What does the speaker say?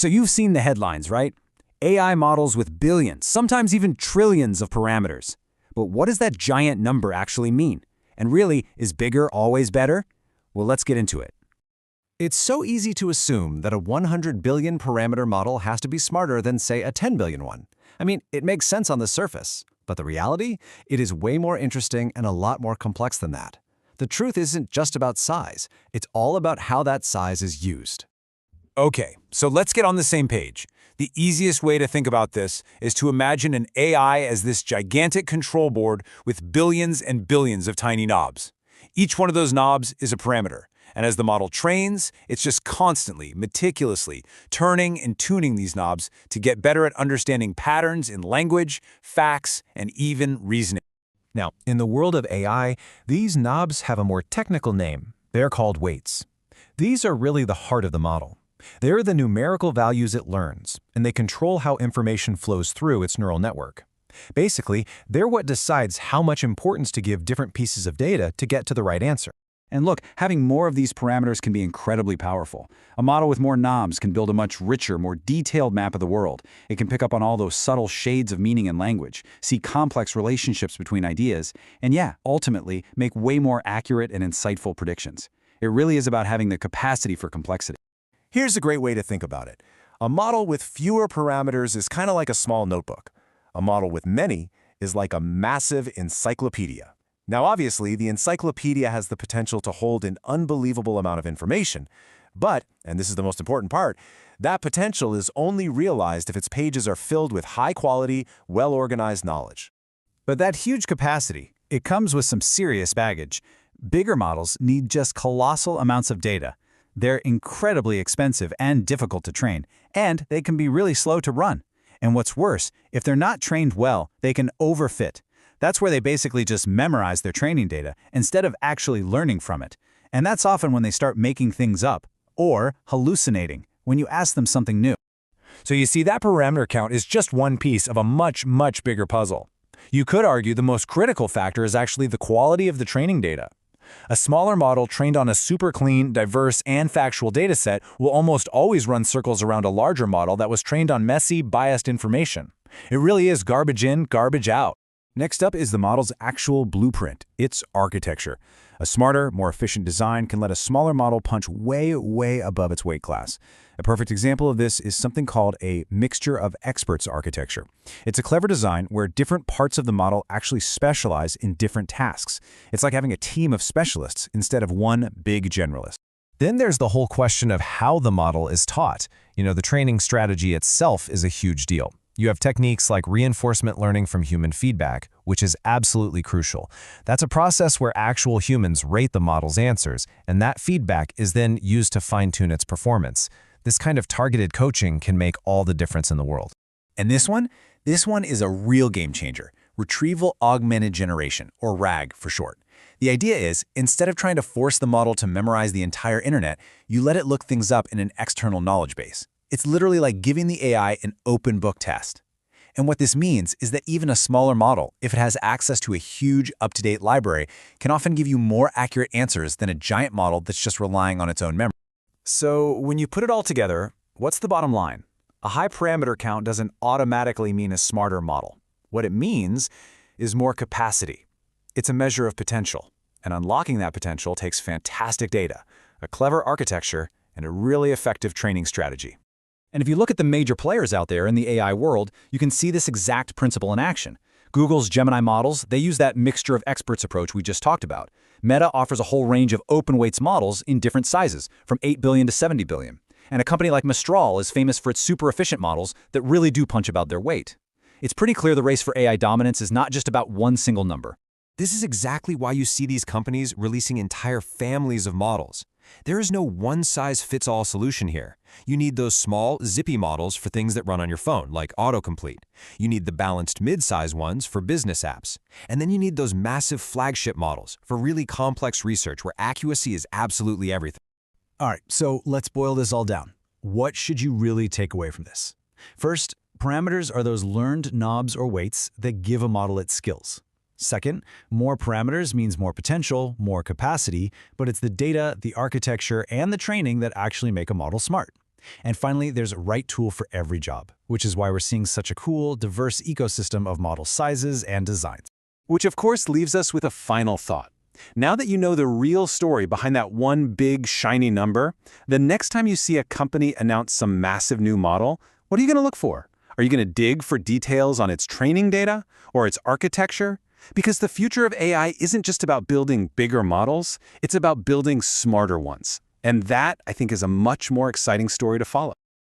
So you've seen the headlines, right? AI models with billions, sometimes even trillions of parameters. But what does that giant number actually mean? And really, is bigger always better? Well, let's get into it. It's so easy to assume that a 100 billion parameter model has to be smarter than, say, a 10 billion one. I mean, it makes sense on the surface. But the reality? It is way more interesting and a lot more complex than that. The truth isn't just about size. It's all about how that size is used. Okay, so let's get on the same page. The easiest way to think about this is to imagine an AI as this gigantic control board with billions and billions of tiny knobs. Each one of those knobs is a parameter, and as the model trains, it's just constantly, meticulously turning and tuning these knobs to get better at understanding patterns in language, facts, and even reasoning. Now, in the world of AI, these knobs have a more technical name. They're called weights. These are really the heart of the model. They're the numerical values it learns, and they control how information flows through its neural network. Basically, they're what decides how much importance to give different pieces of data to get to the right answer. And look, having more of these parameters can be incredibly powerful. A model with more knobs can build a much richer, more detailed map of the world. It can pick up on all those subtle shades of meaning in language, see complex relationships between ideas, and ultimately make way more accurate and insightful predictions. It really is about having the capacity for complexity. Here's a great way to think about it. A model with fewer parameters is kind of like a small notebook. A model with many is like a massive encyclopedia. Now, obviously, the encyclopedia has the potential to hold an unbelievable amount of information. But, and this is the most important part, that potential is only realized if its pages are filled with high-quality, well-organized knowledge. But that huge capacity, it comes with some serious baggage. Bigger models need just colossal amounts of data. They're incredibly expensive and difficult to train, and they can be really slow to run. And what's worse, if they're not trained well, they can overfit. That's where they basically just memorize their training data instead of actually learning from it. And that's often when they start making things up or hallucinating when you ask them something new. So you see, that parameter count is just one piece of a much, much bigger puzzle. You could argue the most critical factor is actually the quality of the training data. A smaller model trained on a super clean, diverse, and factual dataset will almost always run circles around a larger model that was trained on messy, biased information. It really is garbage in, garbage out. Next up is the model's actual blueprint, its architecture. A smarter, more efficient design can let a smaller model punch way, way above its weight class. A perfect example of this is something called a mixture of experts architecture. It's a clever design where different parts of the model actually specialize in different tasks. It's like having a team of specialists instead of one big generalist. Then there's the whole question of how the model is taught. The training strategy itself is a huge deal. You have techniques like reinforcement learning from human feedback, which is absolutely crucial. That's a process where actual humans rate the model's answers, and that feedback is then used to fine-tune its performance. This kind of targeted coaching can make all the difference in the world. And this one is a real game changer. Retrieval Augmented Generation, or RAG for short. The idea is, instead of trying to force the model to memorize the entire internet, you let it look things up in an external knowledge base. It's literally like giving the AI an open book test. And what this means is that even a smaller model, if it has access to a huge, up-to-date library, can often give you more accurate answers than a giant model that's just relying on its own memory. So when you put it all together, what's the bottom line? A high parameter count doesn't automatically mean a smarter model. What it means is more capacity. It's a measure of potential, and unlocking that potential takes fantastic data, a clever architecture, and a really effective training strategy. And if you look at the major players out there in the AI world, you can see this exact principle in action. Google's Gemini models, they use that mixture of experts approach we just talked about. Meta offers a whole range of open weights models in different sizes, from 8 billion to 70 billion. And a company like Mistral is famous for its super efficient models that really do punch above their weight. It's pretty clear the race for AI dominance is not just about one single number. This is exactly why you see these companies releasing entire families of models. There is no one-size-fits-all solution here. You need those small, zippy models for things that run on your phone, like autocomplete. You need the balanced mid-size ones for business apps. And then you need those massive flagship models for really complex research where accuracy is absolutely everything. All right, so let's boil this all down. What should you really take away from this? First, parameters are those learned knobs or weights that give a model its skills. Second, more parameters means more potential, more capacity, but it's the data, the architecture, and the training that actually make a model smart. And finally, there's a right tool for every job, which is why we're seeing such a cool, diverse ecosystem of model sizes and designs. Which of course leaves us with a final thought. Now that you know the real story behind that one big, shiny number, the next time you see a company announce some massive new model, what are you going to look for? Are you going to dig for details on its training data or its architecture? Because the future of AI isn't just about building bigger models, it's about building smarter ones. And that, I think, is a much more exciting story to follow.